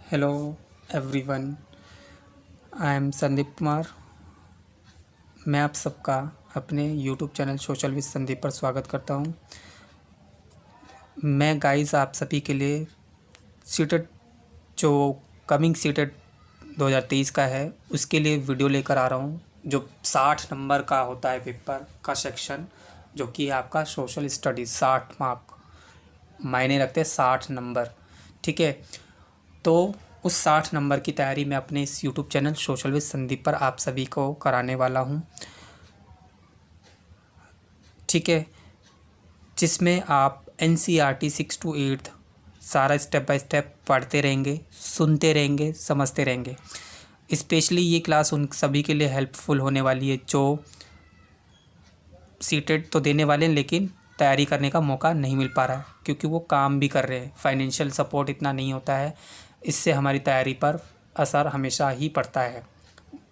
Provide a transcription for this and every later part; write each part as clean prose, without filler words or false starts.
Hello everyone, I am Sandeep Kumar. मैं आप सबका अपने YouTube channel social with Sandeep पर स्वागत करता हूं। मैं गाइस आप सभी के लिए सीटेट जो कमिंग सीटेट 2023 का है उसके लिए वीडियो लेकर आ रहा हूं। जो 60 नंबर का होता है पेपर का सेक्शन, जो कि आपका सोशल स्टडीज़ 60 मार्क मायने रखते हैं, 60 नंबर। ठीक है, तो उस 60 नंबर की तैयारी मैं अपने इस YouTube channel social with Sandeep पर आप सभी को कराने वाला हूं। ठीक है, जिसमें आप NCERT 6 to 8 सारा स्टेप बाय स्टेप पढ़ते रहेंगे, सुनते रहेंगे, समझते रहेंगे। स्पेशली ये क्लास उन सभी के लिए हेल्पफुल होने वाली है जो सीटेट तो देने वाले हैं लेकिन तैयारी करने का मौका नहीं मिल पा रहा है, क्योंकि वो काम भी कर रहे हैं। फाइनेंशियल सपोर्ट इतना नहीं होता है, इससे हमारी तैयारी पर असर हमेशा ही पड़ता है,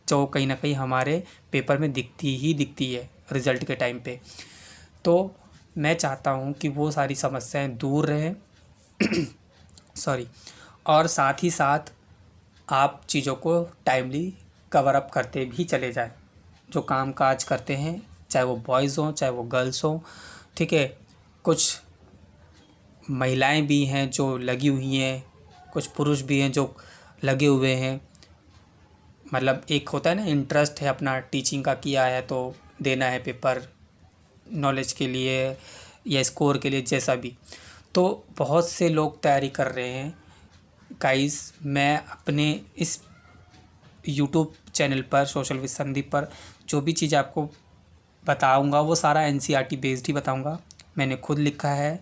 जो कहीं ना कहीं हमारे पेपर में दिखती है रिज़ल्ट के टाइम पे। तो मैं चाहता हूँ कि वो सारी समस्याएं दूर रहें सॉरी, और साथ ही साथ आप चीज़ों को टाइमली कवर अप करते भी चले जाएं। जो काम काज करते हैं, चाहे वो बॉयज़ हों चाहे वो गर्ल्स हों, ठीक है। कुछ महिलाएं भी हैं जो लगी हुई हैं, कुछ पुरुष भी हैं जो लगे हुए हैं। मतलब एक होता है ना, इंटरेस्ट है अपना टीचिंग का, किया है तो देना है पेपर, नॉलेज के लिए या स्कोर के लिए, जैसा भी। तो बहुत से लोग तैयारी कर रहे हैं गाइस। मैं अपने इस यूट्यूब चैनल पर सोशल विद संदीप पर जो भी चीज़ आपको बताऊंगा वो सारा NCERT बेस्ड ही बताऊंगा। मैंने खुद लिखा है,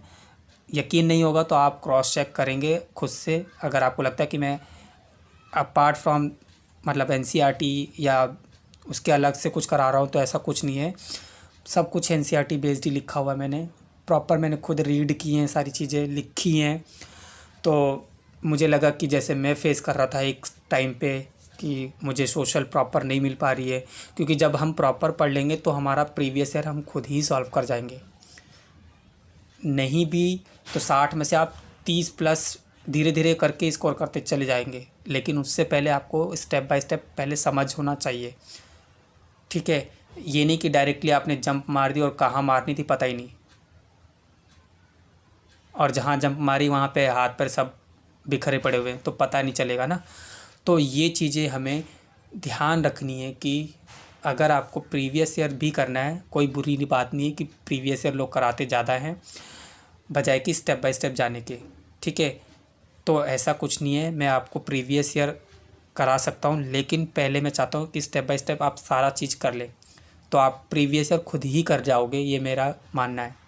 यकीन नहीं होगा तो आप क्रॉस चेक करेंगे खुद से। अगर आपको लगता है कि मैं अपार्ट फ्रॉम मतलब NCERT या उसके अलग से कुछ करा रहा हूँ, तो ऐसा कुछ नहीं है। सब कुछ NCERT बेस्ड ही लिखा हुआ है। मैंने प्रॉपर मैंने खुद रीड की हैं, सारी चीज़ें लिखी हैं। तो मुझे लगा कि जैसे मैं फेस कर रहा था एक टाइम पे कि मुझे सोशल प्रॉपर नहीं मिल पा रही है, क्योंकि जब हम प्रॉपर पढ़ लेंगे तो हमारा प्रीवियस ईयर हम खुद ही सॉल्व कर जाएंगे। नहीं भी तो 60 में से आप 30 प्लस धीरे धीरे करके स्कोर करते चले जाएंगे, लेकिन उससे पहले आपको स्टेप बाय स्टेप पहले समझ होना चाहिए। ठीक है, ये नहीं कि डायरेक्टली आपने जंप मार दी और कहाँ मारनी थी पता ही नहीं, और जहाँ जंप मारी वहाँ पे हाथ पैर सब बिखरे पड़े हुए हैं तो पता नहीं चलेगा ना। तो ये चीज़ें हमें ध्यान रखनी है कि अगर आपको प्रीवियस ईयर भी करना है, कोई बुरी बात नहीं है कि प्रीवियस ईयर लोग कराते ज़्यादा हैं बजाय कि स्टेप बाय स्टेप जाने के। ठीक है, तो ऐसा कुछ नहीं है, मैं आपको प्रीवियस ईयर करा सकता हूँ, लेकिन पहले मैं चाहता हूँ कि स्टेप बाय स्टेप आप सारा चीज़ कर लें, तो आप प्रीवियस ईयर खुद ही कर जाओगे, ये मेरा मानना है।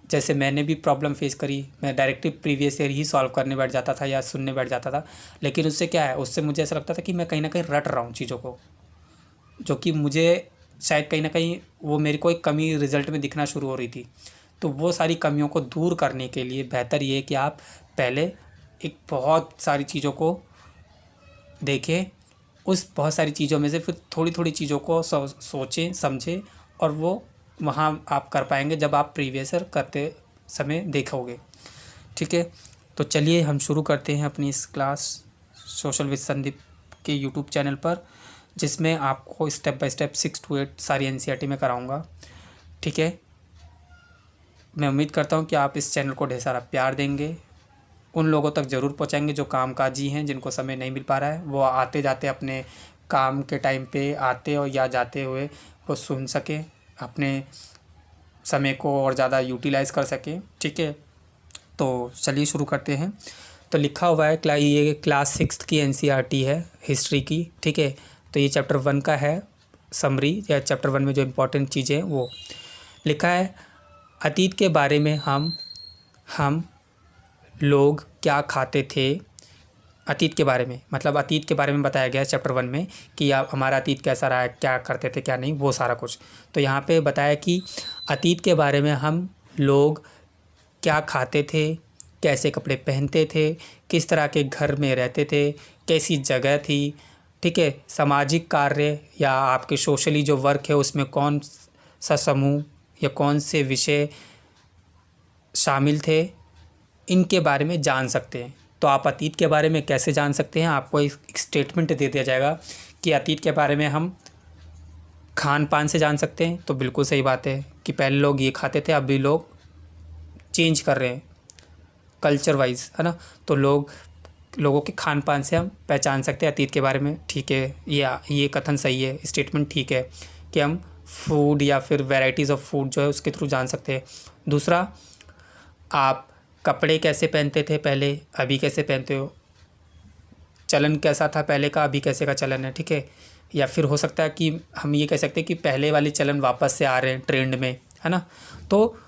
जैसे मैंने भी प्रॉब्लम फेस करी, मैं डायरेक्टली प्रीवियस ईयर ही सॉल्व करने बैठ जाता था या सुनने बैठ जाता था, लेकिन उससे क्या है, उससे मुझे ऐसा लगता था कि मैं कहीं ना कहीं रट रहा हूँ चीज़ों को, जो कि मुझे शायद कहीं ना कहीं वो मेरे को एक कमी रिज़ल्ट में दिखना शुरू हो रही थी। तो वो सारी कमियों को दूर करने के लिए बेहतर ये है कि आप पहले एक बहुत सारी चीज़ों को देखें, उस बहुत सारी चीज़ों में से फिर थोड़ी थोड़ी चीज़ों को सोचें समझें, और वो वहाँ आप कर पाएंगे जब आप प्रीवियस ईयर करते समय देखोगे। ठीक है, तो चलिए हम शुरू करते हैं अपनी इस क्लास सोशल विद संदीप के यूट्यूब चैनल पर, जिसमें आपको स्टेप बाय स्टेप 6 to 8 सारी NCERT में कराऊंगा। ठीक है, मैं उम्मीद करता हूँ कि आप इस चैनल को ढेर सारा प्यार देंगे, उन लोगों तक ज़रूर पहुँचाएंगे जो कामकाजी हैं, जिनको समय नहीं मिल पा रहा है, वो आते जाते अपने काम के टाइम पे आते और या जाते हुए वो सुन सकें, अपने समय को और ज़्यादा यूटिलाइज़ कर सकें। ठीक है, तो चलिए शुरू करते हैं। तो लिखा हुआ है ये क्लास 6 की NCERT है, हिस्ट्री की। ठीक है, तो ये चैप्टर 1 का है समरी, या चैप्टर 1 में जो इम्पोर्टेंट चीज़ें हैं वो लिखा है। अतीत के बारे में हम लोग क्या खाते थे। अतीत के बारे में मतलब अतीत के बारे में बताया गया है चैप्टर 1 में कि आप हमारा अतीत कैसा रहा है, क्या करते थे क्या नहीं, वो सारा कुछ। तो यहाँ पे बताया कि अतीत के बारे में हम लोग क्या खाते थे, कैसे कपड़े पहनते थे, किस तरह के घर में रहते थे, कैसी जगह थी। ठीक है, सामाजिक कार्य या आपके सोशली जो वर्क है उसमें कौन सा समूह या कौन से विषय शामिल थे, इनके बारे में जान सकते हैं। तो आप अतीत के बारे में कैसे जान सकते हैं? आपको एक स्टेटमेंट दे दिया जाएगा कि अतीत के बारे में हम खान पान से जान सकते हैं। तो बिल्कुल सही बात है कि पहले लोग ये खाते थे, अभी लोग चेंज कर रहे हैं कल्चर वाइज, है ना। तो लोगों के खान पान से हम पहचान सकते हैं अतीत के बारे में। ठीक है, ये कथन सही है, स्टेटमेंट ठीक है कि हम फूड या फिर वैरायटीज़ ऑफ फूड जो है उसके थ्रू जान सकते हैं। दूसरा, आप कपड़े कैसे पहनते थे पहले, अभी कैसे पहनते हो, चलन कैसा था पहले का, अभी कैसे का चलन है। ठीक है, या फिर हो सकता है कि हम ये कह सकते हैं कि पहले वाले चलन वापस से आ रहे हैं ट्रेंड में, है ना। तो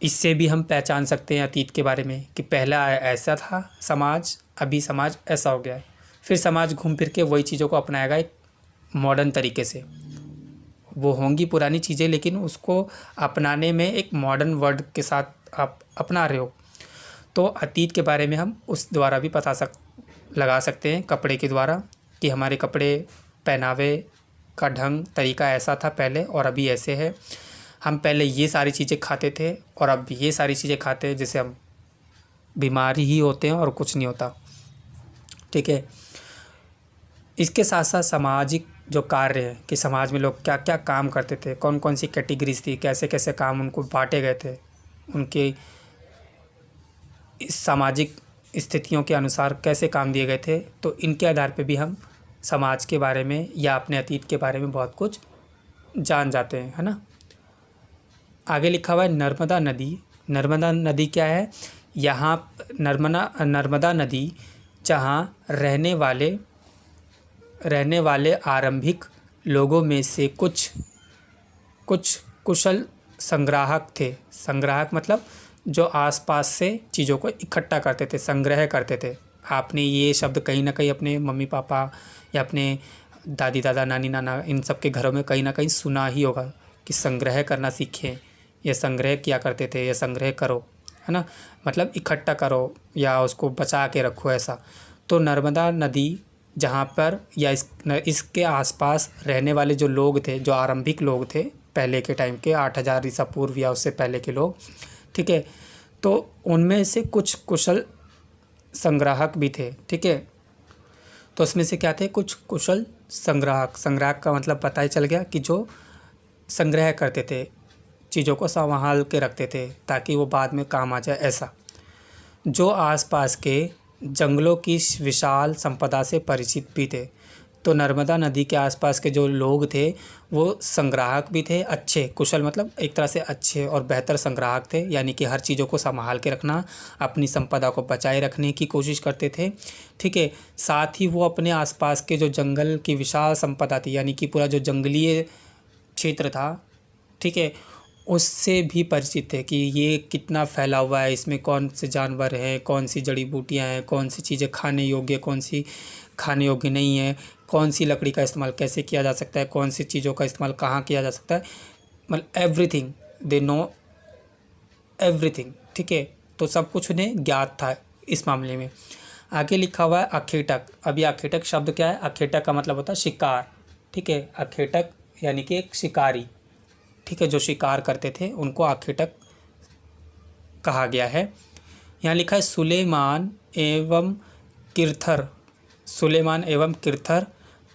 इससे भी हम पहचान सकते हैं अतीत के बारे में कि पहला ऐसा था समाज, अभी समाज ऐसा हो गया है। फिर समाज घूम फिर के वही चीज़ों को अपनाएगा एक मॉडर्न तरीके से। वो होंगी पुरानी चीज़ें, लेकिन उसको अपनाने में एक मॉडर्न वर्ड के साथ आप अपना रहे हो। तो अतीत के बारे में हम उस द्वारा भी लगा सकते हैं, कपड़े के द्वारा, कि हमारे कपड़े पहनावे का ढंग तरीका ऐसा था पहले और अभी ऐसे है। हम पहले ये सारी चीज़ें खाते थे और अब ये सारी चीज़ें खाते हैं जिससे हम बीमारी ही होते हैं और कुछ नहीं होता। ठीक है, इसके साथ साथ सामाजिक जो कार्य है कि समाज में लोग क्या क्या काम करते थे, कौन कौन सी कैटेगरीज थी, कैसे कैसे काम उनको बांटे गए थे, उनके इस सामाजिक स्थितियों के अनुसार कैसे काम दिए गए थे। तो इनके आधार पे भी हम समाज के बारे में या अपने अतीत के बारे में बहुत कुछ जान जाते हैं, है ना। आगे लिखा हुआ है नर्मदा नदी। नर्मदा नदी क्या है? यहाँ नर्मदा नदी जहाँ रहने वाले आरंभिक लोगों में से कुछ कुशल संग्राहक थे। संग्राहक मतलब जो आसपास से चीज़ों को इकट्ठा करते थे, संग्रह करते थे। आपने ये शब्द कहीं ना कहीं अपने मम्मी पापा या अपने दादी दादा नानी नाना इन सब के घरों में कहीं ना कहीं सुना ही होगा कि संग्रह करना सीखें, ये संग्रह किया करते थे, ये संग्रह करो, है ना। मतलब इकट्ठा करो या उसको बचा के रखो, ऐसा। तो नर्मदा नदी जहाँ पर या इसके आसपास रहने वाले जो लोग थे, जो आरंभिक लोग थे पहले के टाइम के 8000 ईसा पूर्व या उससे पहले के लोग, ठीक है, तो उनमें से कुछ कुशल संग्राहक भी थे। ठीक है, तो उसमें से क्या थे? कुछ कुशल संग्राहक। संग्राहक का मतलब पता ही चल गया कि जो संग्रह करते थे, चीज़ों को संभाल के रखते थे ताकि वो बाद में काम आ जाए, ऐसा। जो आसपास के जंगलों की विशाल संपदा से परिचित भी थे। तो नर्मदा नदी के आसपास के जो लोग थे वो संग्राहक भी थे, अच्छे, कुशल मतलब एक तरह से अच्छे और बेहतर संग्राहक थे, यानी कि हर चीज़ों को संभाल के रखना, अपनी संपदा को बचाए रखने की कोशिश करते थे। ठीक है, साथ ही वो अपने आसपास के जो जंगल की विशाल संपदा थी, यानी कि पूरा जो जंगलीय क्षेत्र था, ठीक है, उससे भी परिचित थे कि ये कितना फैला हुआ है, इसमें कौन से जानवर हैं, कौन सी जड़ी बूटियाँ हैं, कौन सी चीज़ें खाने योग्य, कौन सी खाने योग्य नहीं है, कौन सी लकड़ी का इस्तेमाल कैसे किया जा सकता है, कौन सी चीज़ों का इस्तेमाल कहाँ किया जा सकता है, मतलब एवरीथिंग, दे नो एवरीथिंग। ठीक है, तो सब कुछ उन्हें ज्ञात था इस मामले में। आगे लिखा हुआ है अखेटक। अभी अखेटक शब्द क्या है? अखेटक का मतलब होता है शिकार। ठीक है, अखेटक यानी कि एक शिकारी, ठीक है, जो शिकार करते थे उनको अखेटक कहा गया है। यहाँ लिखा है सुलेमान एवं किरथर। सुलेमान एवं किरथर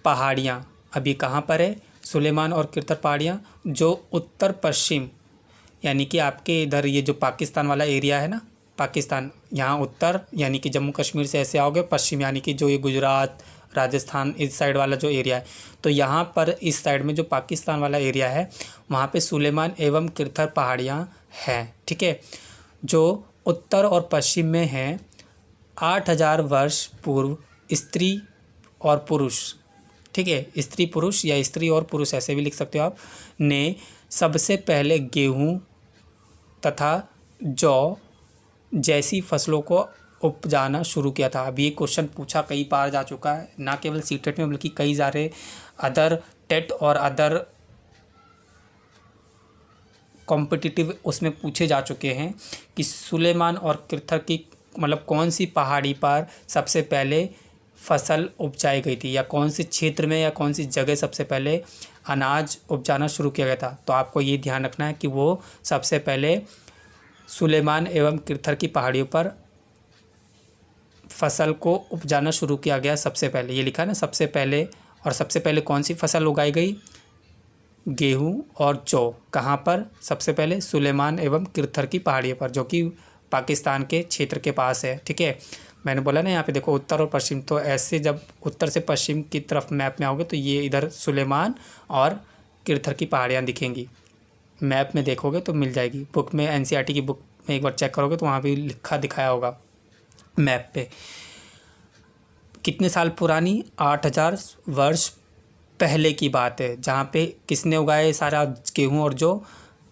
पहाड़ियाँ अभी कहाँ पर है? सुलेमान और किरथर पहाड़ियाँ जो उत्तर पश्चिम, यानी कि आपके इधर ये जो पाकिस्तान वाला एरिया है ना, पाकिस्तान, यहाँ उत्तर यानी कि जम्मू कश्मीर से ऐसे आओगे, पश्चिम यानी कि जो ये गुजरात राजस्थान इस साइड वाला जो एरिया है, तो यहाँ पर इस साइड में जो पाकिस्तान वाला एरिया है वहाँ पे सुलेमान एवं किरथर पहाड़ियाँ हैं। ठीक है, जो उत्तर और पश्चिम में हैं। 8000 वर्ष पूर्व स्त्री और पुरुष, ठीक है, स्त्री पुरुष या स्त्री और पुरुष ऐसे भी लिख सकते हो आप, ने सबसे पहले गेहूँ तथा जौ जैसी फसलों को उपजाना शुरू किया था। अभी ये क्वेश्चन पूछा कई बार जा चुका है, ना केवल सीटेट में बल्कि कई सारे अदर टेट और अदर कॉम्पिटिटिव उसमें पूछे जा चुके हैं कि सुलेमान और किरथर की मतलब कौन सी पहाड़ी पर सबसे पहले फसल उपजाई गई थी, या कौन से क्षेत्र में या कौन सी जगह सबसे पहले अनाज उपजाना शुरू किया गया था। तो आपको ये ध्यान रखना है कि वो सबसे पहले सुलेमान एवं किरथर की पहाड़ियों पर फसल को उपजाना शुरू किया गया सबसे पहले, ये लिखा है ना सबसे पहले। और सबसे पहले कौन सी फसल उगाई गई? गेहूँ और जौ। कहाँ पर? सबसे पहले सुलेमान एवं किरथर की पहाड़ियों पर, जो कि पाकिस्तान के क्षेत्र के पास है। ठीक है, मैंने बोला ना यहाँ पे देखो उत्तर और पश्चिम, तो ऐसे जब उत्तर से पश्चिम की तरफ मैप में आओगे तो ये इधर सुलेमान और किरथर की पहाड़ियाँ दिखेंगी। मैप में देखोगे तो मिल जाएगी, बुक में एनसीईआरटी की बुक में एक बार चेक करोगे तो वहाँ भी लिखा दिखाया होगा मैप पे। कितने साल पुरानी? 8000 वर्ष पहले की बात है, जहाँ पे किसने उगाए सारा गेहूँ और जो?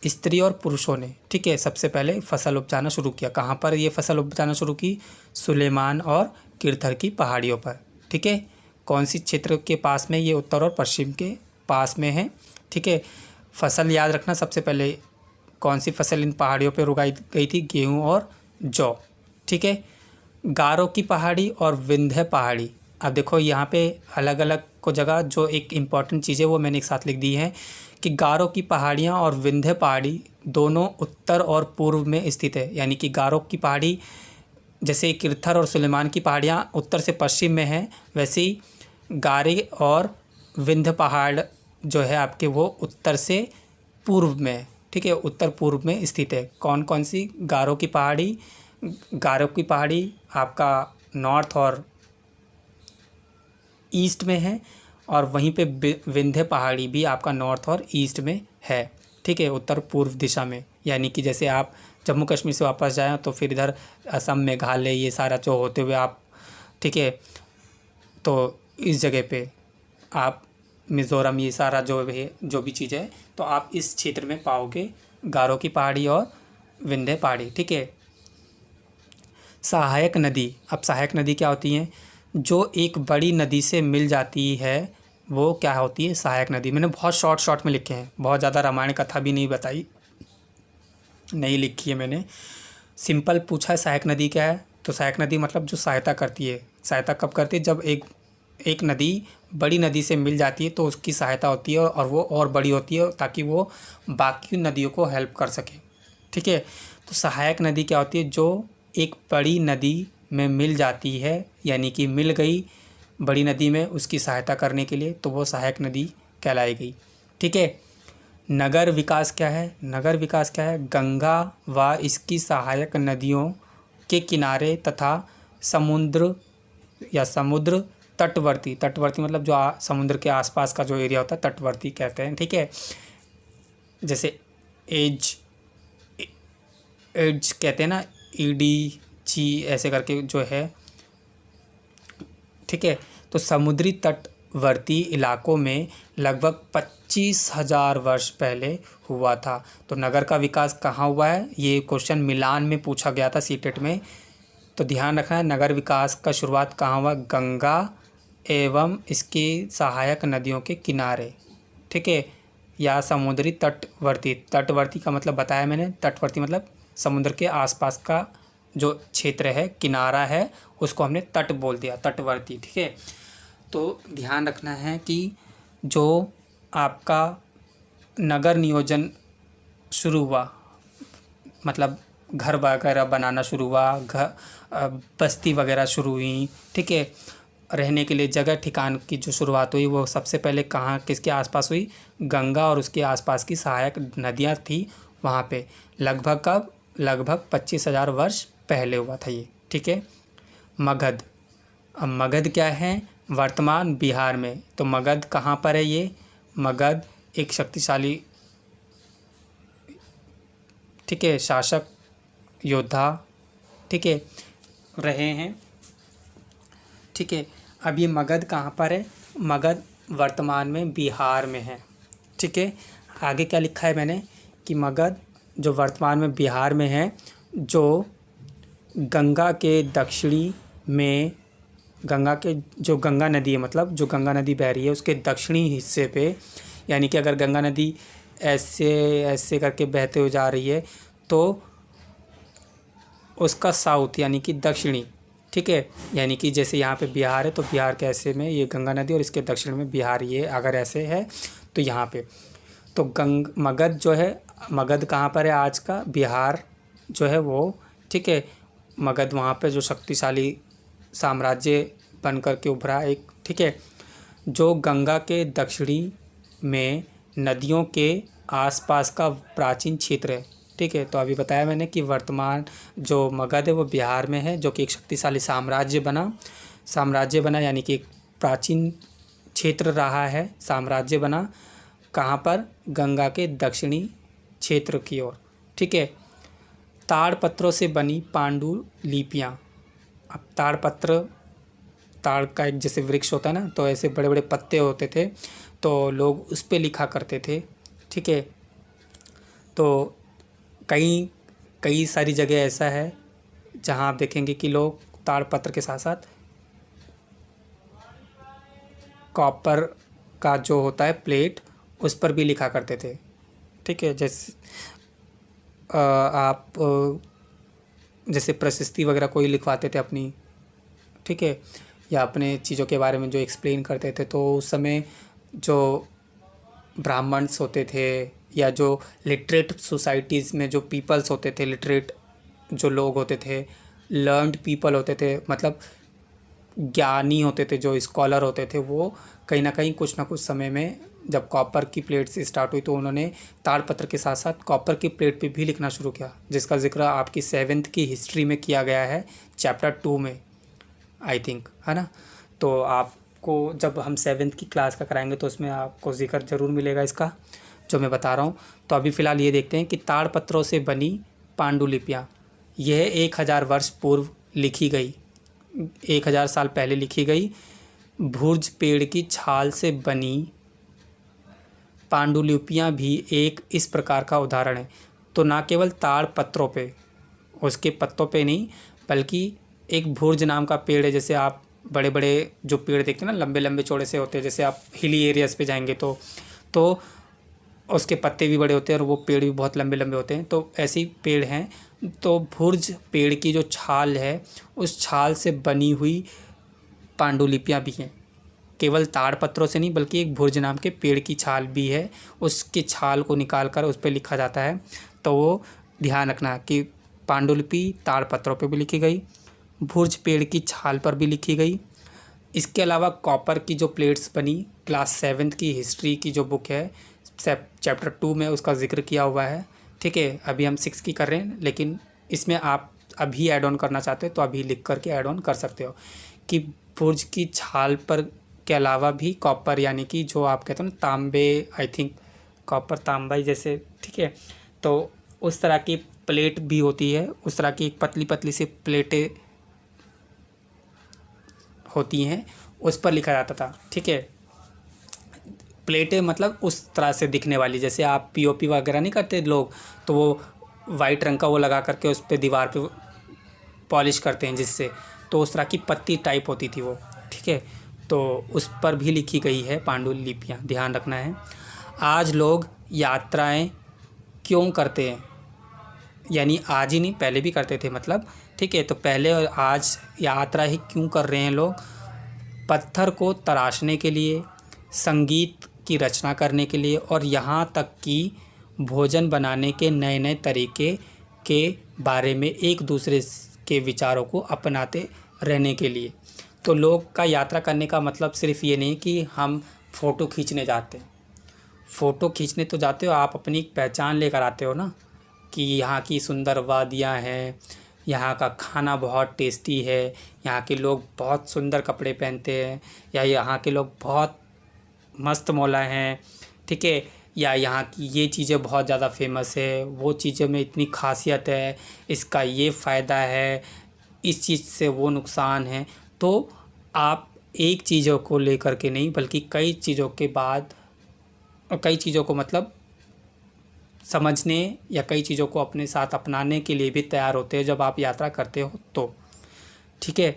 स्त्री और पुरुषों ने। ठीक है, सबसे पहले फसल उपजाना शुरू किया। कहाँ पर ये फसल उपजाना शुरू की? सुलेमान और किरथर की पहाड़ियों पर। ठीक है, कौन सी क्षेत्र के पास में? ये उत्तर और पश्चिम के पास में है। ठीक है, फसल याद रखना, सबसे पहले कौन सी फसल इन पहाड़ियों पर उगाई गई थी? गेहूँ और जौ। ठीक है, गारो की पहाड़ी और विंध्य पहाड़ी। अब देखो यहाँ पे अलग अलग को जगह जो एक इम्पॉर्टेंट चीज़ है वो मैंने एक साथ लिख दी है कि गारो की पहाड़ियाँ और विंध्य पहाड़ी दोनों उत्तर और पूर्व में स्थित है। यानी कि गारो की पहाड़ी, जैसे किरथर और सुलेमान की पहाड़ियाँ उत्तर से पश्चिम में हैं, वैसे ही गारे और विंध्य पहाड़ जो है आपके वो उत्तर से पूर्व में है। ठीक है, उत्तर पूर्व में स्थित है। कौन कौन सी? गारो की पहाड़ी, गारो की पहाड़ी आपका नॉर्थ और ईस्ट में है, और वहीं पे विंध्य पहाड़ी भी आपका नॉर्थ और ईस्ट में है। ठीक है, उत्तर पूर्व दिशा में। यानी कि जैसे आप जम्मू कश्मीर से वापस जाएँ तो फिर इधर असम, मेघालय, ये सारा जो होते हुए आप, ठीक है, तो इस जगह पे आप मिज़ोरम, ये सारा जो है जो भी चीज़ है तो आप इस क्षेत्र में पाओगे गारो की पहाड़ी और विंध्य पहाड़ी। ठीक है, सहायक नदी। अब सहायक नदी क्या होती हैं? जो एक बड़ी नदी से मिल जाती है वो क्या होती है? सहायक नदी। मैंने बहुत शॉर्ट में लिखे हैं, बहुत ज़्यादा रामायण कथा भी नहीं बताई, नहीं लिखी है मैंने, सिंपल पूछा है सहायक नदी क्या है, तो सहायक नदी मतलब जो सहायता करती है। सहायता कब करती है? जब एक नदी बड़ी नदी से मिल जाती है तो उसकी सहायता होती है और वो और बड़ी होती है ताकि वो बाकी नदियों को हेल्प कर सके। ठीक है, तो सहायक नदी क्या होती है? जो एक बड़ी नदी में मिल जाती है, यानी कि मिल गई बड़ी नदी में उसकी सहायता करने के लिए, तो वो सहायक नदी कहलाएगी। ठीक है, नगर विकास क्या है? नगर विकास क्या है? गंगा व इसकी सहायक नदियों के किनारे तथा समुद्र या समुद्र तटवर्ती, तटवर्ती मतलब जो समुद्र के आसपास का जो एरिया होता है तटवर्ती कहते हैं। ठीक है, जैसे एज कहते हैं ना, EDG ऐसे करके जो है। ठीक है, तो समुद्री तटवर्ती इलाकों में लगभग 25,000 वर्ष पहले हुआ था। तो नगर का विकास कहाँ हुआ है? ये क्वेश्चन मिलान में पूछा गया था सीटेट में, तो ध्यान रखना है नगर विकास का शुरुआत कहाँ हुआ? गंगा एवं इसकी सहायक नदियों के किनारे। ठीक है, या समुद्री तटवर्ती। तटवर्ती का मतलब बताया मैंने, तटवर्ती मतलब समुद्र के आसपास का जो क्षेत्र है, किनारा है, उसको हमने तट बोल दिया, तटवर्ती। ठीक है, तो ध्यान रखना है कि जो आपका नगर नियोजन शुरू हुआ, मतलब घर वगैरह बनाना शुरू हुआ, बस्ती वगैरह शुरू हुई। ठीक है, रहने के लिए जगह ठिकान की जो शुरुआत हुई वो सबसे पहले कहाँ, किसके आसपास हुई? गंगा और उसके आसपास की सहायक नदियाँ थी वहाँ पे। लगभग कब? लगभग 25,000 वर्ष पहले हुआ था ये। ठीक है, मगध। अब मगध क्या है? वर्तमान बिहार में। तो मगध कहाँ पर है? ये मगध एक शक्तिशाली, ठीक है, शासक योद्धा, ठीक है, रहे हैं। ठीक है, अब ये मगध कहाँ पर है? मगध वर्तमान में बिहार में है। ठीक है, आगे क्या लिखा है मैंने कि मगध जो वर्तमान में बिहार में है, जो गंगा के दक्षिणी में, गंगा के जो गंगा नदी है, मतलब जो गंगा नदी बह रही है उसके दक्षिणी हिस्से पे, यानी कि अगर गंगा नदी ऐसे ऐसे करके बहते हुए जा रही है तो उसका साउथ यानी कि दक्षिणी। ठीक है, यानी कि जैसे यहाँ पे बिहार है तो बिहार के ऐसे में ये गंगा नदी और इसके दक्षिण में बिहार, ये अगर ऐसे है तो यहाँ पे तो मगध जो है, मगध कहाँ पर है? आज का बिहार जो है वो। ठीक है, मगध वहाँ पे जो शक्तिशाली साम्राज्य बन कर के उभरा एक, ठीक है, जो गंगा के दक्षिणी में नदियों के आसपास का प्राचीन क्षेत्र है, ठीक है। तो अभी बताया मैंने कि वर्तमान जो मगध है वो बिहार में है, जो कि एक शक्तिशाली साम्राज्य बना यानी कि एक प्राचीन क्षेत्र रहा है, साम्राज्य बना कहाँ पर, गंगा के दक्षिणी क्षेत्र की ओर, ठीक है। ताड़पत्रों से बनी पांडुलिपियाँ। अब ताड़ का एक जैसे वृक्ष होता है ना, तो ऐसे बड़े बड़े पत्ते होते थे, तो लोग उस पे लिखा करते थे, ठीक है। तो कई सारी जगह ऐसा है जहाँ आप देखेंगे कि लोग ताड़पत्र के साथ साथ कॉपर का जो होता है प्लेट, उस पर भी लिखा करते थे, ठीक है। आप जैसे प्रशस्ति वगैरह कोई लिखवाते थे अपनी, ठीक है, या अपने चीज़ों के बारे में जो एक्सप्लेन करते थे, तो उस समय जो ब्राह्मण्स होते थे या जो लिटरेट सोसाइटीज़ में जो पीपल्स होते थे, लिटरेट जो लोग होते थे, लर्नड पीपल होते थे, मतलब ज्ञानी होते थे, जो स्कॉलर होते थे, वो कहीं ना कहीं कुछ ना कुछ समय में जब कॉपर की प्लेट से स्टार्ट हुई तो उन्होंने ताड़पत्र के साथ साथ कॉपर की प्लेट पे भी लिखना शुरू किया, जिसका जिक्र आपकी 7th की हिस्ट्री में किया गया है, चैप्टर 2 में आई थिंक, है ना। तो आपको जब हम 7th की क्लास का कराएंगे तो उसमें आपको जिक्र ज़रूर मिलेगा इसका, जो मैं बता रहा हूँ। तो अभी फ़िलहाल ये देखते हैं कि ताड़पत्रों से बनी पांडुलिपियाँ, यह 1000 वर्ष पूर्व लिखी गई, 1000 साल पहले लिखी गई भुर्ज पेड़ की छाल से बनी पांडुलिपियाँ भी एक इस प्रकार का उदाहरण है। तो ना केवल ताड़ पत्रों पे, उसके पत्तों पे नहीं, बल्कि एक भुर्ज नाम का पेड़ है, जैसे आप बड़े बड़े जो पेड़ देखते हैं ना, लंबे लंबे चौड़े से होते हैं, जैसे आप हिली एरियाज़ पे जाएंगे तो उसके पत्ते भी बड़े होते हैं और वो पेड़ भी बहुत लंबे लंबे होते हैं, तो ऐसे ही पेड़ हैं। तो भुर्ज पेड़ की जो छाल है, उस छाल से बनी हुई पांडुलिपियाँ भी हैं, केवल ताड़पत्रों से नहीं बल्कि एक भुर्ज नाम के पेड़ की छाल भी है, उसकी छाल को निकाल कर उस पर लिखा जाता है। तो वो ध्यान रखना कि पांडुलिपि ताड़पत्रों पे भी लिखी गई, भुर्ज पेड़ की छाल पर भी लिखी गई। इसके अलावा कॉपर की जो प्लेट्स बनी, क्लास 7th की हिस्ट्री की जो बुक है, चैप्टर 2 में उसका जिक्र किया हुआ है, ठीक है। अभी हम 6 की कर रहे हैं, लेकिन इसमें आप अभी ऐड ऑन करना चाहते हो तो अभी लिख करके ऐड ऑन कर सकते हो कि भुर्ज की छाल पर के अलावा भी कॉपर, यानी कि जो आप कहते हो ना तांबे, आई थिंक कॉपर तांबा ही जैसे, ठीक है। तो उस तरह की प्लेट भी होती है, उस तरह की एक पतली पतली सी प्लेटें होती हैं, उस पर लिखा जाता था, ठीक है। प्लेटें मतलब उस तरह से दिखने वाली, जैसे आप पीओपी वगैरह नहीं करते लोग, तो वो वाइट रंग का वो लगा करके उस पर दीवार पे पॉलिश करते हैं जिससे, तो उस तरह की पत्ती टाइप होती थी वो, ठीक है। तो उस पर भी लिखी गई है पांडुलिपियाँ, ध्यान रखना है। आज लोग यात्राएं क्यों करते हैं, यानी आज ही नहीं, पहले भी करते थे मतलब, ठीक है। तो पहले और आज यात्रा ही क्यों कर रहे हैं लोग, पत्थर को तराशने के लिए, संगीत की रचना करने के लिए, और यहाँ तक कि भोजन बनाने के नए नए तरीके के बारे में एक दूसरे के विचारों को अपनाते रहने के लिए। तो लोग का यात्रा करने का मतलब सिर्फ ये नहीं कि हम फ़ोटो खींचने जाते हैं, फ़ोटो खींचने तो जाते हो, आप अपनी पहचान लेकर आते हो ना, कि यहाँ की सुंदर वादियाँ हैं, यहाँ का खाना बहुत टेस्टी है, यहाँ के लोग बहुत सुंदर कपड़े पहनते हैं, या यहाँ के लोग बहुत मस्त मौला हैं, ठीक है, या यहाँ की ये चीज़ें बहुत ज़्यादा फेमस है, वो चीज़ें में इतनी खासियत है, इसका ये फ़ायदा है, इस चीज़ से वो नुकसान है। तो आप एक चीज़ों को लेकर के नहीं बल्कि कई चीज़ों के बाद, कई चीज़ों को मतलब समझने या कई चीज़ों को अपने साथ अपनाने के लिए भी तैयार होते हैं जब आप यात्रा करते हो तो, ठीक है।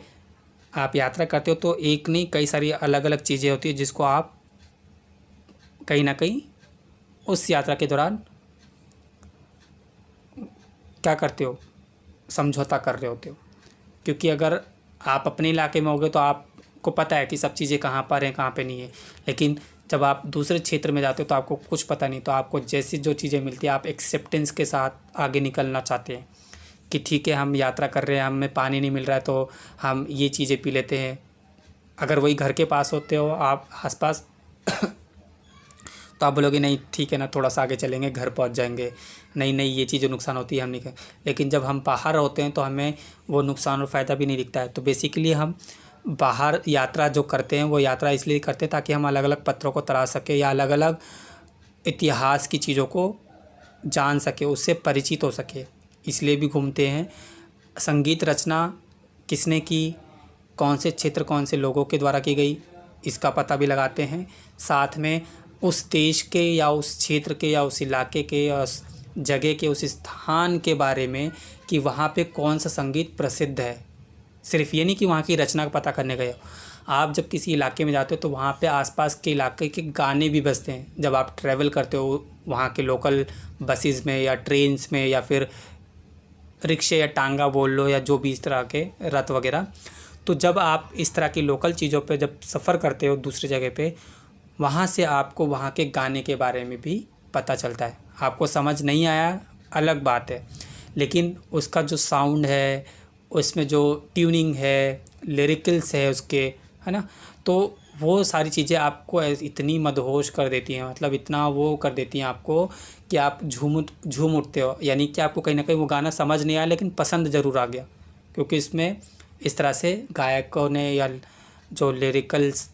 आप यात्रा करते हो तो एक नहीं कई सारी अलग अलग चीज़ें होती है जिसको आप कहीं ना कहीं उस यात्रा के दौरान क्या करते हो, समझौता कर रहे होते हो। क्योंकि अगर आप अपने इलाके में होगे तो आपको पता है कि सब चीज़ें कहाँ पर हैं कहाँ पे नहीं है, लेकिन जब आप दूसरे क्षेत्र में जाते हो तो आपको कुछ पता नहीं, तो आपको जैसी जो चीज़ें मिलती है आप एक्सेप्टेंस के साथ आगे निकलना चाहते हैं कि ठीक है हम यात्रा कर रहे हैं, हमें पानी नहीं मिल रहा है तो हम ये चीज़ें पी लेते हैं। अगर वही घर के पास होते हो आप आसपास तो आप बोलोगे नहीं ठीक है ना, थोड़ा सा आगे चलेंगे घर पहुंच जाएंगे, नहीं नहीं ये चीज़ नुकसान होती है हम नहीं। लेकिन जब हम बाहर होते हैं तो हमें वो नुकसान और फ़ायदा भी नहीं दिखता है। तो बेसिकली हम बाहर यात्रा जो करते हैं वो यात्रा इसलिए करते हैं ताकि हम अलग अलग पत्थरों को तराश सकें या अलग अलग इतिहास की चीज़ों को जान सके, उससे परिचित हो सके, इसलिए भी घूमते हैं। संगीत रचना किसने की, कौन से क्षेत्र कौन से लोगों के द्वारा की गई, इसका पता भी लगाते हैं। साथ में उस देश के या उस क्षेत्र के या उस इलाके के या उस जगह के उस स्थान के बारे में कि वहाँ पे कौन सा संगीत प्रसिद्ध है। सिर्फ ये नहीं कि वहाँ की रचना का पता करने गए हो, आप जब किसी इलाके में जाते हो तो वहाँ पे आसपास के इलाके के गाने भी बजते हैं। जब आप ट्रैवल करते हो वहाँ के लोकल बसेस में या ट्रेन्स में या फिर रिक्शे या टांगा बोल लो या जो भी इस तरह के रथ वगैरह, तो जब आप इस तरह की लोकल चीज़ों पे जब सफ़र करते हो दूसरी जगह पे, वहाँ से आपको वहाँ के गाने के बारे में भी पता चलता है। आपको समझ नहीं आया अलग बात है, लेकिन उसका जो साउंड है, उसमें जो ट्यूनिंग है, लिरिकल्स है उसके, है ना, तो वो सारी चीज़ें आपको इतनी मदहोश कर देती हैं, मतलब इतना वो कर देती हैं आपको कि आप झूम उठते हो। यानी कि आपको कहीं ना कहीं वो गाना समझ नहीं आया लेकिन पसंद ज़रूर आ गया, क्योंकि इसमें इस तरह से गायकों ने या जो लिरिकल्स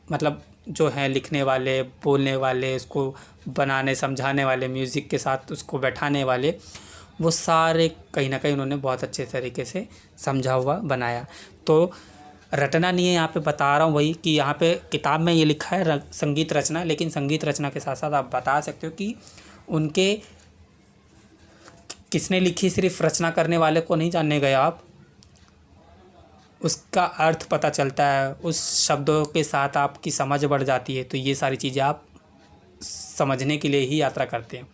मतलब जो हैं लिखने वाले, बोलने वाले, उसको बनाने समझाने वाले, म्यूज़िक के साथ उसको बैठाने वाले, वो सारे कहीं ना कहीं उन्होंने बहुत अच्छे तरीके से समझा हुआ बनाया। तो रटना नहीं है यहाँ पे, बता रहा हूँ वही कि यहाँ पे किताब में ये लिखा है संगीत रचना, लेकिन संगीत रचना के साथ साथ आप बता सकते हो कि उनके किसने लिखी, सिर्फ रचना करने वाले को नहीं जानने गए आप, उसका अर्थ पता चलता है, उस शब्दों के साथ आपकी समझ बढ़ जाती है। तो ये सारी चीज़ें आप समझने के लिए ही यात्रा करते हैं।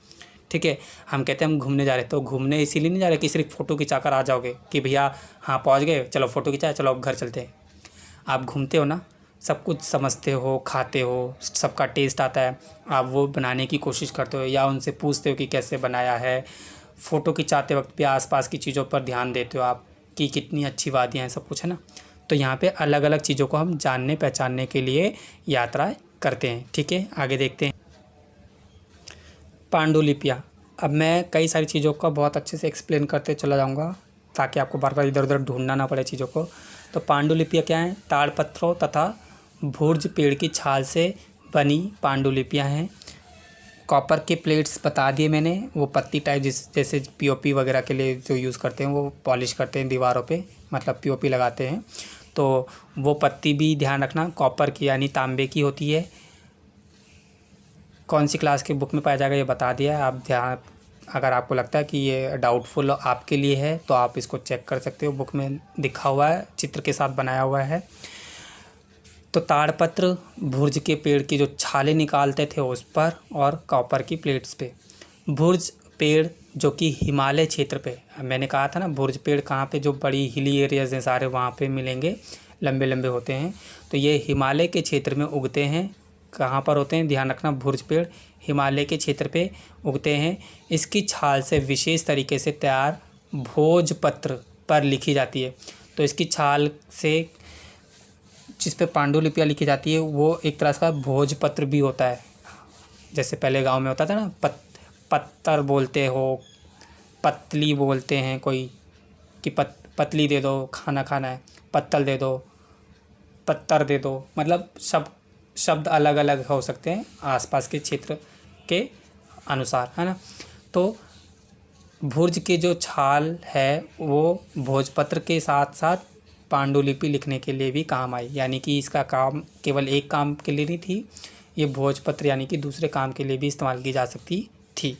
ठीक है, हम कहते हैं हम घूमने जा रहे हैं, तो घूमने इसीलिए नहीं जा रहे कि सिर्फ फ़ोटो खिंचा कर आ जाओगे कि भैया हाँ पहुंच गए, चलो फ़ोटो खिंचाए, चलो अब घर चलते हैं। आप घूमते हो ना, सब कुछ समझते हो, खाते हो, सबका टेस्ट आता है, आप वो बनाने की कोशिश करते हो या उनसे पूछते हो कि कैसे बनाया है। फ़ोटो खिंचाते वक्त भी आसपास की चीज़ों पर ध्यान देते हो आप कि कितनी अच्छी वादियाँ हैं, सब कुछ है ना। तो यहाँ पे अलग अलग चीज़ों को हम जानने पहचानने के लिए यात्रा करते हैं। ठीक है, आगे देखते हैं। पांडुलिपियाँ। अब मैं कई सारी चीज़ों का बहुत अच्छे से एक्सप्लेन करते चला जाऊँगा ताकि आपको बार बार इधर उधर ढूंढना ना पड़े चीज़ों को। तो पांडुलिपियाँ क्या हैं? ताड़पत्रों तथा भुर्ज पेड़ की छाल से बनी पांडुलिपियाँ हैं। कॉपर के प्लेट्स बता दिए मैंने, वो पत्ती टाइप जैसे पीओपी वगैरह के लिए जो यूज़ करते हैं, वो पॉलिश करते हैं दीवारों पे, मतलब पीओपी लगाते हैं, तो वो पत्ती भी ध्यान रखना कॉपर की यानी तांबे की होती है। कौन सी क्लास की बुक में पाया जाएगा ये बता दिया है। आप ध्यान, अगर आपको लगता है कि ये डाउटफुल आपके लिए है तो आप इसको चेक कर सकते हो, बुक में दिखा हुआ है, चित्र के साथ बनाया हुआ है। तो ताड़पत्र भुर्ज के पेड़ की जो छाले निकालते थे उस पर, और कॉपर की प्लेट्स पे। भुर्ज पेड़ जो कि हिमालय क्षेत्र पे, मैंने कहा था ना भुर्ज पेड़ कहाँ पे, जो बड़ी हिली एरियाज़ हैं सारे वहाँ पे मिलेंगे, लंबे लंबे होते हैं। तो ये हिमालय के क्षेत्र में उगते हैं। कहाँ पर होते हैं ध्यान रखना, भुर्ज पेड़ हिमालय के क्षेत्र पे उगते हैं। इसकी छाल से विशेष तरीके से तैयार भोजपत्र पर लिखी जाती है। तो इसकी छाल से जिस पे पांडुलिपियाँ लिखी जाती है वो एक तरह का भोजपत्र भी होता है। जैसे पहले गांव में होता था ना, पत्तर बोलते हो, पतली बोलते हैं कोई कि पतली दे दो, खाना खाना है, पत्तल दे दो, पत्तर दे दो, मतलब शब्द अलग अलग हो सकते हैं आसपास के क्षेत्र के अनुसार, है ना। तो भुर्ज के जो छाल है वो भोजपत्र के साथ साथ पांडुलिपि लिखने के लिए भी काम आई, यानी कि इसका काम केवल एक काम के लिए नहीं थी, ये भोजपत्र यानी कि दूसरे काम के लिए भी इस्तेमाल की जा सकती थी।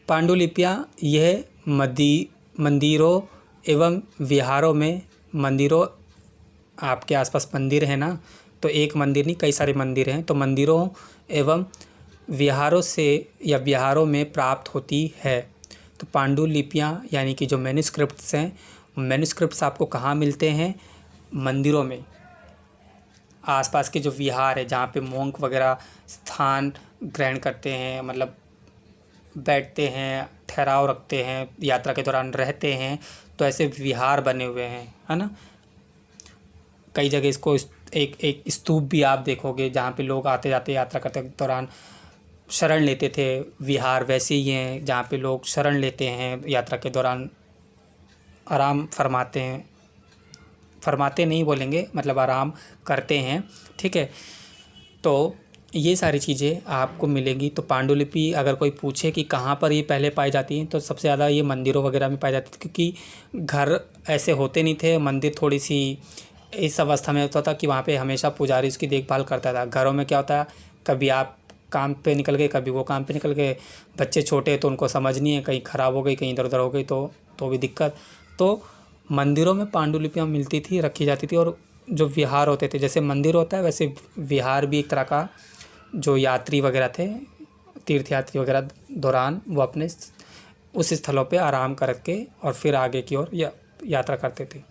पांडुलिपियाँ यह मंदिरों एवं विहारों में, मंदिरों आपके आसपास मंदिर है ना, तो एक मंदिर नहीं कई सारे मंदिर हैं, तो मंदिरों एवं विहारों से या विहारों में प्राप्त होती है। तो पांडुलिपियाँ यानी कि जो मैन्युस्क्रिप्ट्स हैं, मैन्युस्क्रिप्ट्स आपको कहाँ मिलते हैं? मंदिरों में। आसपास के जो विहार है जहाँ पे मोंक वगैरह स्थान ग्रहण करते हैं, मतलब बैठते हैं, ठहराव रखते हैं, यात्रा के दौरान रहते हैं, तो ऐसे विहार बने हुए हैं, है ना। कई जगह इसको एक एक स्तूप भी आप देखोगे जहाँ पे लोग आते जाते यात्रा करते दौरान शरण लेते थे। विहार वैसे ही हैं जहाँ पे लोग शरण लेते हैं यात्रा के दौरान, आराम फरमाते हैं, फरमाते नहीं बोलेंगे, मतलब आराम करते हैं, ठीक है। तो ये सारी चीज़ें आपको मिलेंगी। तो पांडुलिपि अगर कोई पूछे कि कहाँ पर ये पहले पाई जाती हैं, तो सबसे ज़्यादा ये मंदिरों वगैरह में पाई जाती थी, क्योंकि घर ऐसे होते नहीं थे। मंदिर थोड़ी सी इस अवस्था में होता था कि वहाँ पे हमेशा पुजारी उसकी देखभाल करता था। घरों में क्या होता है, कभी आप काम पे निकल गए, कभी वो काम पे निकल गए, बच्चे छोटे तो उनको समझ नहीं है, कहीं ख़राब हो गई, कहीं इधर उधर हो गई तो भी दिक्कत। तो मंदिरों में पांडुलिपियाँ मिलती थी, रखी जाती थी। और जो विहार होते थे, जैसे मंदिर होता है वैसे विहार भी एक तरह का, जो यात्री वगैरह थे, तीर्थयात्री वगैरह दौरान वो अपने उस स्थलों पे आराम करके और फिर आगे की ओर यात्रा करते थे।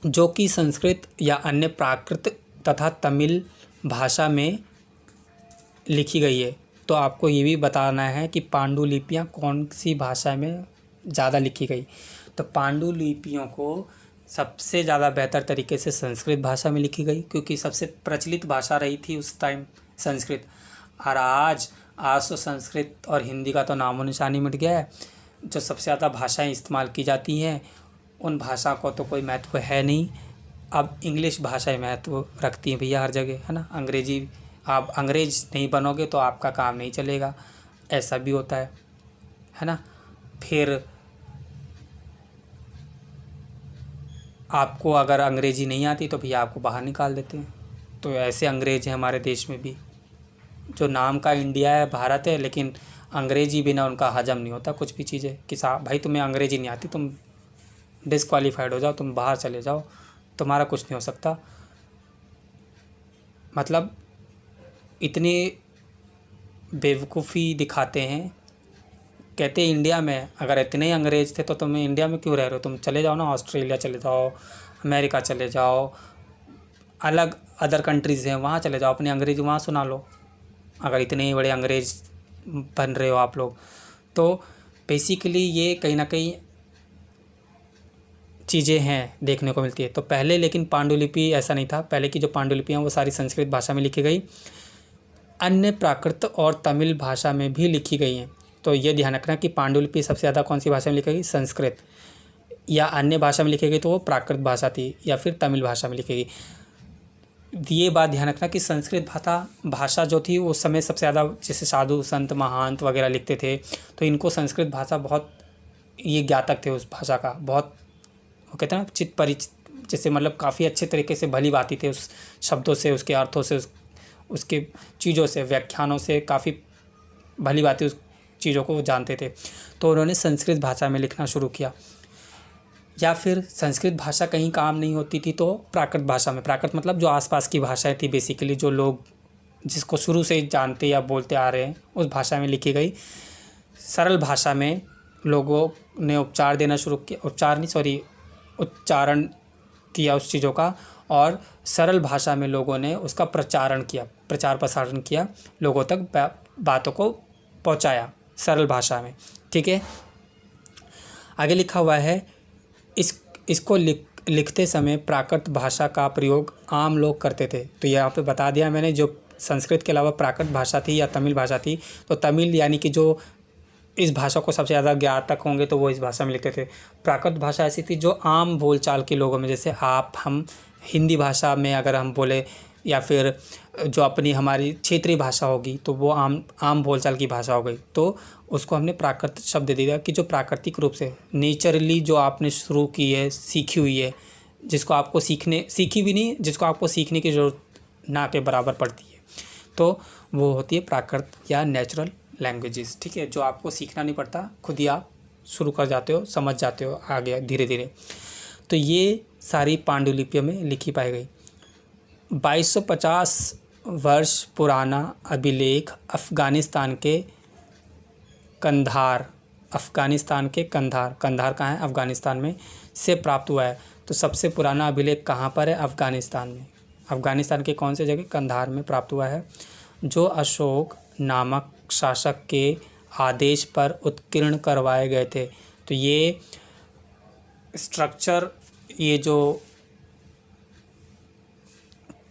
जो कि संस्कृत या अन्य प्राकृत तथा तमिल भाषा में लिखी गई है। तो आपको ये भी बताना है कि पांडुलिपियाँ कौन सी भाषा में ज़्यादा लिखी गई। तो पांडुलिपियों को सबसे ज़्यादा बेहतर तरीके से संस्कृत भाषा में लिखी गई, क्योंकि सबसे प्रचलित भाषा रही थी उस टाइम संस्कृत। और आज तो संस्कृत और हिंदी का तो नामो निशान ही मिट गया है। जो सबसे ज़्यादा भाषाएं इस्तेमाल की जाती हैं उन भाषा को तो कोई महत्व है नहीं। अब इंग्लिश भाषाएं महत्व रखती हैं भैया हर जगह, है ना। अंग्रेजी, आप अंग्रेज नहीं बनोगे तो आपका काम नहीं चलेगा, ऐसा भी होता है ना। फिर आपको अगर अंग्रेजी नहीं आती तो भैया आपको बाहर निकाल देते हैं। तो ऐसे अंग्रेज हैं हमारे देश में भी, जो नाम का इंडिया है, भारत है, लेकिन अंग्रेजी बिना उनका हजम नहीं होता कुछ भी चीज़ें। कि साहब भाई तुम्हें अंग्रेजी नहीं आती, तुम डिसक्वालीफाइड हो जाओ, तुम बाहर चले जाओ, तुम्हारा कुछ नहीं हो सकता। मतलब इतनी बेवकूफ़ी दिखाते हैं। कहते हैं इंडिया में अगर इतने ही अंग्रेज़ थे तो तुम इंडिया में क्यों रह रहे हो, तुम चले जाओ ना, ऑस्ट्रेलिया चले जाओ, अमेरिका चले जाओ, अलग अदर कंट्रीज़ हैं वहाँ चले जाओ, अपनी अंग्रेज़ी वहाँ सुना लो, अगर इतने ही बड़े अंग्रेज़ बन रहे हो आप लोग। तो बेसिकली ये कहीं ना कहीं चीज़ें हैं देखने को मिलती है। तो पहले लेकिन पांडुलिपि ऐसा नहीं था। पहले की जो पांडुलिपियाँ वो सारी संस्कृत भाषा में लिखी गई, अन्य प्राकृत और तमिल भाषा में भी लिखी गई हैं। तो ये ध्यान रखना कि पांडुलिपि सबसे ज़्यादा कौन सी भाषा में लिखी गई, संस्कृत, या अन्य भाषा में लिखी गई तो वो प्राकृत भाषा थी, या फिर तमिल भाषा में लिखी गई। ये बात ध्यान रखना कि संस्कृत भाषा जो थी उस समय सबसे ज़्यादा, जैसे साधु संत महंत वगैरह लिखते थे, तो इनको संस्कृत भाषा बहुत, ये ज्ञातक थे उस भाषा का, बहुत वो कहते हैं ना चित्त परिचित, जैसे मतलब काफ़ी अच्छे तरीके से भली बाती थे उस शब्दों से, उसके अर्थों से, उसके चीज़ों से, व्याख्यानों से काफ़ी भली बाती उस चीज़ों को वो जानते थे। तो उन्होंने संस्कृत भाषा में लिखना शुरू किया। या फिर संस्कृत भाषा कहीं काम नहीं होती थी तो प्राकृत भाषा में, प्राकृत मतलब जो आसपास की भाषाएं थी बेसिकली, जो लोग जिसको शुरू से जानते या बोलते आ रहे हैं, उस भाषा में लिखी गई। सरल भाषा में लोगों ने उपचार देना शुरू किया, उच्चारण किया उस चीज़ों का, और सरल भाषा में लोगों ने उसका प्रचार प्रसारण किया, लोगों तक बातों को पहुंचाया सरल भाषा में, ठीक है। आगे लिखा हुआ है, इसको लिखते समय प्राकृत भाषा का प्रयोग आम लोग करते थे। तो यहाँ पे बता दिया मैंने, जो संस्कृत के अलावा प्राकृत भाषा थी या तमिल भाषा थी, तो तमिल यानी कि जो इस भाषा को सबसे ज़्यादा ज्ञातक होंगे तो वो इस भाषा में लिखते थे। प्राकृत भाषा ऐसी थी जो आम बोलचाल के लोगों में, जैसे आप हम हिंदी भाषा में अगर हम बोले, या फिर जो अपनी हमारी क्षेत्रीय भाषा होगी तो वो आम बोलचाल की भाषा हो गई, तो उसको हमने प्राकृत शब्द दे दिया कि जो प्राकृतिक रूप से नेचुरली जो आपने शुरू की है, सीखी हुई है, जिसको आपको सीखी भी नहीं, जिसको आपको सीखने की ज़रूरत ना के बराबर पड़ती है, तो वो होती है प्राकृत या नेचुरल लैंग्वेजेस, ठीक है। जो आपको सीखना नहीं पड़ता, खुद ही आप शुरू कर जाते हो, समझ जाते हो आगे धीरे धीरे। तो ये सारी पांडुलिपियों में लिखी पाई गई। 2250 वर्ष पुराना अभिलेख अफ़गानिस्तान के कंधार कहाँ है, अफ़गानिस्तान में से प्राप्त हुआ है। तो सबसे पुराना अभिलेख कहाँ पर है, अफ़गानिस्तान में। अफ़गानिस्तान के कौन से जगह? कंधार में प्राप्त हुआ है, जो अशोक नामक शासक के आदेश पर उत्कीर्ण करवाए गए थे। तो ये स्ट्रक्चर, ये जो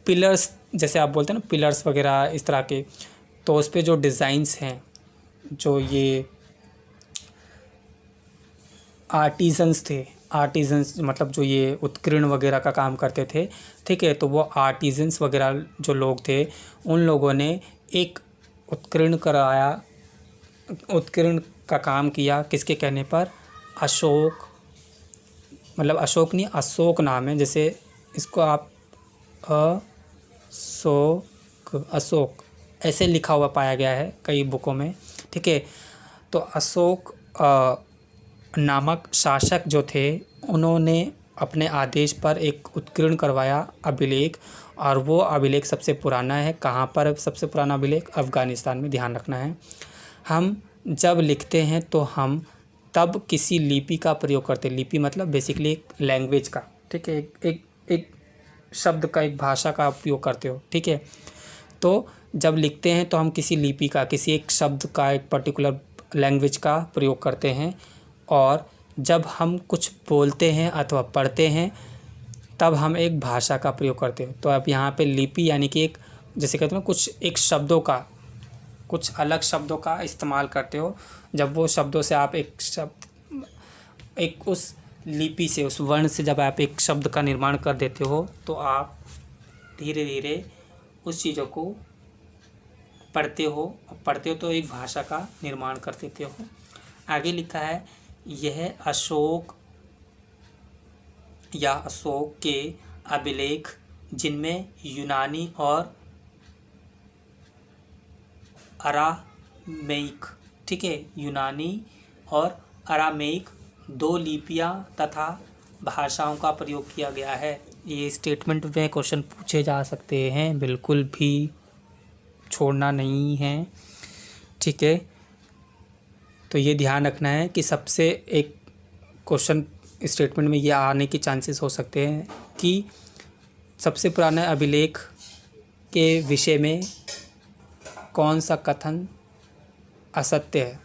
पिलर्स जैसे आप बोलते हैं ना, पिलर्स वगैरह इस तरह के, तो उस पे जो डिज़ाइंस हैं, जो ये आर्टिजन्स थे, आर्टिजन्स मतलब जो ये उत्कीर्ण वगैरह का काम करते थे, ठीक है, तो वो आर्टिजन्स वगैरह जो लोग थे, उन लोगों ने एक उत्कीर्ण कराया, उत्कीर्ण का काम किया, किसके कहने पर? अशोक, मतलब अशोक नहीं, अशोक नाम है, जैसे इसको आप अशोक ऐसे लिखा हुआ पाया गया है कई बुकों में, ठीक है। तो अशोक नामक शासक जो थे, उन्होंने अपने आदेश पर एक उत्कीर्ण करवाया अभिलेख, और वो अभिलेख सबसे पुराना है। कहाँ पर सबसे पुराना अभिलेख? अफ़गानिस्तान में, ध्यान रखना है। हम जब लिखते हैं तो हम तब किसी लिपि का प्रयोग करते हैं। लिपि मतलब बेसिकली एक लैंग्वेज का, ठीक है, एक शब्द का, एक भाषा का उपयोग करते हो, ठीक है। तो जब लिखते हैं तो हम किसी लिपि का, किसी एक शब्द का, एक पर्टिकुलर लैंग्वेज का प्रयोग करते हैं, और जब हम कुछ बोलते हैं अथवा पढ़ते हैं तब हम एक भाषा का प्रयोग करते हैं। तो अब यहाँ पे लिपि यानी कि एक, जैसे कहते हैं कुछ एक शब्दों का, कुछ अलग शब्दों का इस्तेमाल करते हो। जब वो शब्दों से आप एक शब्द, एक उस लिपि से, उस वर्ण से जब आप एक शब्द का निर्माण कर देते हो, तो आप धीरे धीरे उस चीज़ों को पढ़ते हो, और पढ़ते हो तो एक भाषा का निर्माण कर देते हो। आगे लिखा है, यह अशोक या अशोक के अभिलेख, जिनमें यूनानी और अरामेइक, ठीक है, यूनानी और अरामेइक दो लिपियां तथा भाषाओं का प्रयोग किया गया है। ये स्टेटमेंट में क्वेश्चन पूछे जा सकते हैं, बिल्कुल भी छोड़ना नहीं है, ठीक है। तो ये ध्यान रखना है कि सबसे एक क्वेश्चन स्टेटमेंट में ये आने के चांसेस हो सकते हैं कि सबसे पुराने अभिलेख के विषय में कौन सा कथन असत्य है।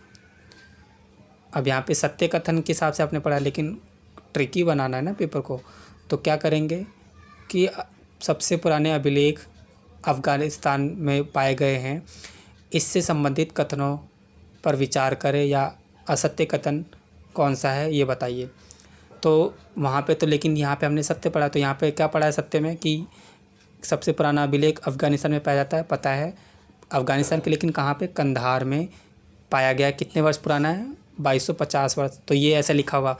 अब यहाँ पे सत्य कथन के हिसाब से आपने पढ़ा, लेकिन ट्रिकी बनाना है ना पेपर को, तो क्या करेंगे कि सबसे पुराने अभिलेख अफ़गानिस्तान में पाए गए हैं, इससे संबंधित कथनों पर विचार करें, या असत्य कथन कौन सा है ये बताइए। तो वहाँ पे तो, लेकिन यहाँ पे हमने सत्य पढ़ा, तो यहाँ पे क्या पढ़ा है सत्य में? कि सबसे पुराना अभिलेख अफ़गानिस्तान में पाया जाता है, पता है अफ़गानिस्तान के, लेकिन कहाँ पे? कंधार में पाया गया। कितने वर्ष पुराना है? 2250 वर्ष। तो ये ऐसा लिखा हुआ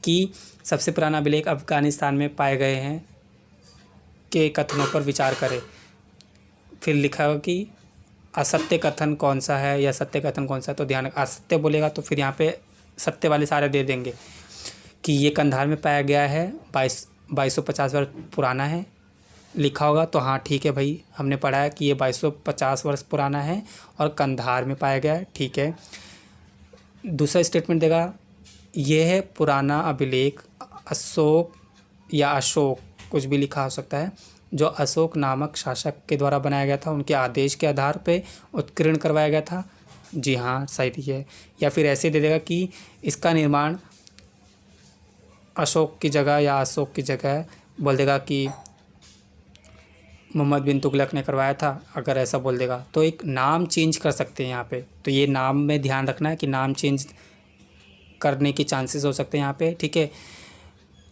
कि सबसे पुराना अभिलेख अफ़गानिस्तान में पाए गए हैं के कथनों पर विचार करें। फिर लिखा हुआ कि असत्य कथन कौन सा है या सत्य कथन कौन सा है। तो ध्यान, असत्य बोलेगा तो फिर यहाँ पे सत्य वाले सारे दे देंगे कि ये कंधार में पाया गया है, 2250 वर्ष पुराना है, लिखा होगा तो हाँ ठीक है भाई, हमने पढ़ा है कि ये 2250 वर्ष पुराना है और कंधार में पाया गया है, ठीक है। दूसरा स्टेटमेंट देगा, यह है पुराना अभिलेख अशोक या अशोक, कुछ भी लिखा हो सकता है, जो अशोक नामक शासक के द्वारा बनाया गया था, उनके आदेश के आधार पे उत्कीर्ण करवाया गया था। जी हाँ, सही है। या फिर ऐसे दे देगा कि इसका निर्माण अशोक की जगह या अशोक की जगह बोल देगा कि मोहम्मद बिन तुगलक ने करवाया था, अगर ऐसा बोल देगा तो एक नाम चेंज कर सकते हैं यहाँ पे। तो ये नाम में ध्यान रखना है कि नाम चेंज करने के चांसेस हो सकते हैं यहाँ पे, ठीक है।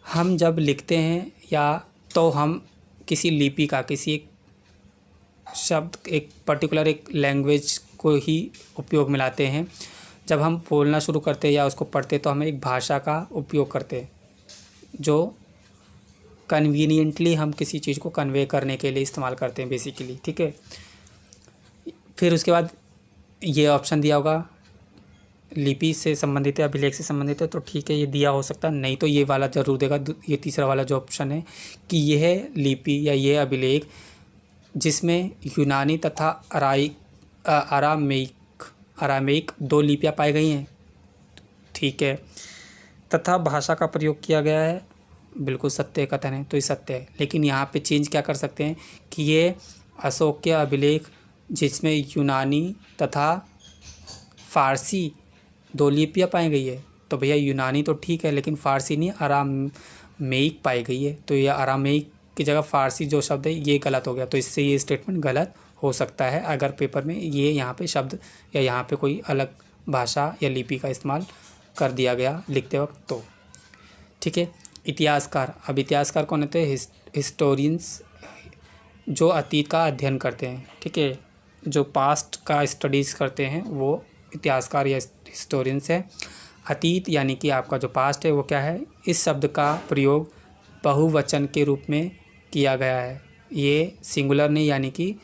हम जब लिखते हैं या तो हम किसी लिपि का, किसी एक शब्द, एक पर्टिकुलर एक लैंग्वेज को ही उपयोग में लाते हैं। जब हम बोलना शुरू करते हैं या उसको पढ़ते तो हम एक भाषा का उपयोग करते हैं, जो कन्वीनियंटली हम किसी चीज़ को कन्वे करने के लिए इस्तेमाल करते हैं बेसिकली, ठीक है। फिर उसके बाद ये ऑप्शन दिया होगा लिपि से संबंधित है, अभिलेख से संबंधित है, तो ठीक है ये दिया हो सकता है, नहीं तो ये वाला ज़रूर देगा, ये तीसरा वाला जो ऑप्शन है कि यह लिपि या ये अभिलेख जिसमें यूनानी तथा अरामेइक दो लिपियाँ पाई गई हैं, ठीक है, तथा भाषा का प्रयोग किया गया है, बिल्कुल सत्य कथन है, तो ये सत्य है। लेकिन यहाँ पे चेंज क्या कर सकते हैं कि ये अशोक्य अभिलेख जिसमें यूनानी तथा फ़ारसी 2 लिपियाँ पाई गई है, तो भैया यूनानी तो ठीक है लेकिन फ़ारसी नहीं, अरामेइक पाई गई है। तो ये अरामेइक की जगह फ़ारसी जो शब्द है ये गलत हो गया, तो इससे ये स्टेटमेंट गलत हो सकता है अगर पेपर में ये यहाँ पे शब्द या यहाँ पे कोई अलग भाषा या लिपि का इस्तेमाल कर दिया गया लिखते वक्त तो। ठीक है। इतिहासकार, अब इतिहासकार कौन होते हैं? हिस्टोरियंस, जो अतीत का अध्ययन करते हैं। ठीक है, जो पास्ट का स्टडीज़ करते हैं वो इतिहासकार या हिस्टोरियंस है। अतीत यानी कि आपका जो पास्ट है वो क्या है? इस शब्द का प्रयोग बहुवचन के रूप में किया गया है, ये सिंगुलर नहीं यानी कि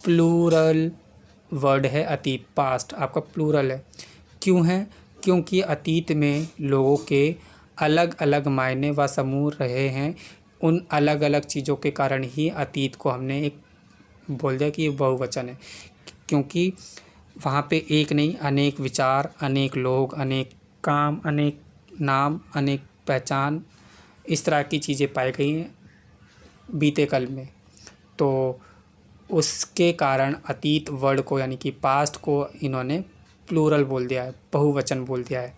प्लूरल वर्ड है। अतीत, पास्ट आपका प्लूरल है। क्यों है? क्योंकि अतीत में लोगों के अलग अलग मायने व समूह रहे हैं। उन अलग अलग चीज़ों के कारण ही अतीत को हमने एक बोल दिया कि ये बहुवचन है, क्योंकि वहाँ पे एक नहीं अनेक विचार, अनेक लोग, अनेक काम, अनेक नाम, अनेक पहचान, इस तरह की चीज़ें पाई गई हैं बीते कल में। तो उसके कारण अतीत वर्ड को यानी कि पास्ट को इन्होंने प्लूरल बोल दिया है, बहुवचन बोल दिया है।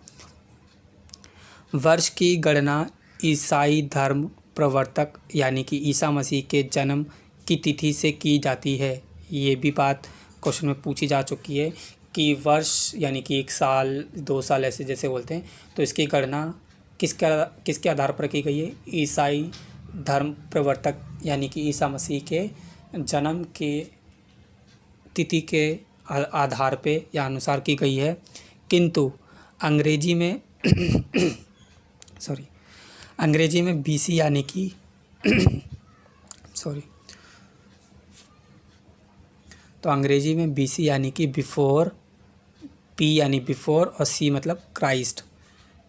वर्ष की गणना ईसाई धर्म प्रवर्तक यानी कि ईसा मसीह के जन्म की तिथि से की जाती है। ये भी बात क्वेश्चन में पूछी जा चुकी है कि वर्ष यानी कि 1 साल 2 साल ऐसे जैसे बोलते हैं, तो इसकी गणना किसके आधार पर की गई है? ईसाई धर्म प्रवर्तक यानी कि ईसा मसीह के जन्म के तिथि के आधार पे या अनुसार की गई है। किंतु अंग्रेजी में अंग्रेजी में बीसी यानी कि तो अंग्रेजी में बीसी यानी कि बिफोर, पी यानी बिफोर और सी मतलब क्राइस्ट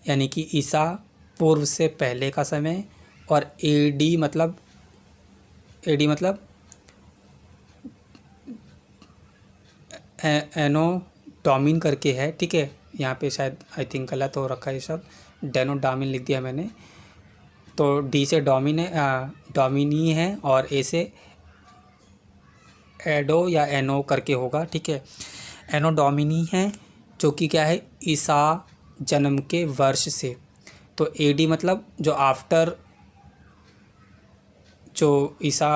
यानी कि ईसा पूर्व से पहले का समय, और एडी मतलब एनो डोमिन करके है। ठीक है, यहाँ पे शायद आई थिंक गलत हो रखा है ये शब्द, डेनो डोमिन लिख दिया मैंने। तो डी से डोमिनी है और ए से एडो या एनो करके होगा। ठीक है, एनो डोमिनी है जो कि क्या है? ईसा जन्म के वर्ष से। तो एडी मतलब जो आफ्टर जो ईसा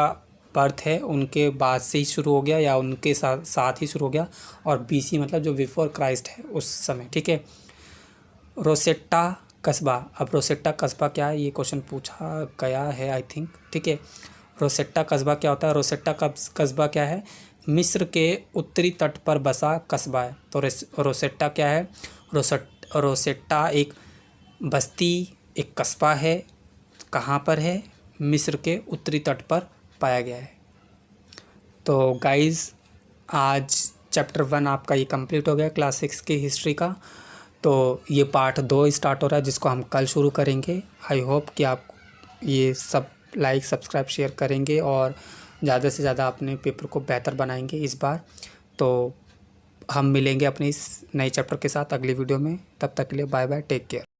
बर्थ है उनके बाद से ही शुरू हो गया या उनके साथ ही शुरू हो गया, और बीसी मतलब जो बिफोर क्राइस्ट है उस समय। ठीक है। रोसेट्टा कस्बा, अब रोसेट्टा कस्बा क्या है ये क्वेश्चन पूछा गया है आई थिंक। ठीक है, रोसेट्टा कस्बा क्या होता है? रोसेट्टा कस्बा क्या है? मिस्र के उत्तरी तट पर बसा कस्बा है। तो रोसेट्टा क्या है? रोसेट्टा एक बस्ती, एक कस्बा है। कहाँ पर है? मिस्र के उत्तरी तट पर पाया गया है। तो गाइज़ आज चैप्टर 1 आपका ये कंप्लीट हो गया क्लास 6 की हिस्ट्री का। तो ये पार्ट 2 स्टार्ट हो रहा है जिसको हम कल शुरू करेंगे। आई होप कि आप ये सब लाइक सब्सक्राइब शेयर करेंगे और ज़्यादा से ज़्यादा अपने पेपर को बेहतर बनाएंगे इस बार। तो हम मिलेंगे अपने इस नए चैप्टर के साथ अगली वीडियो में। तब तक के लिए बाय बाय, टेक केयर।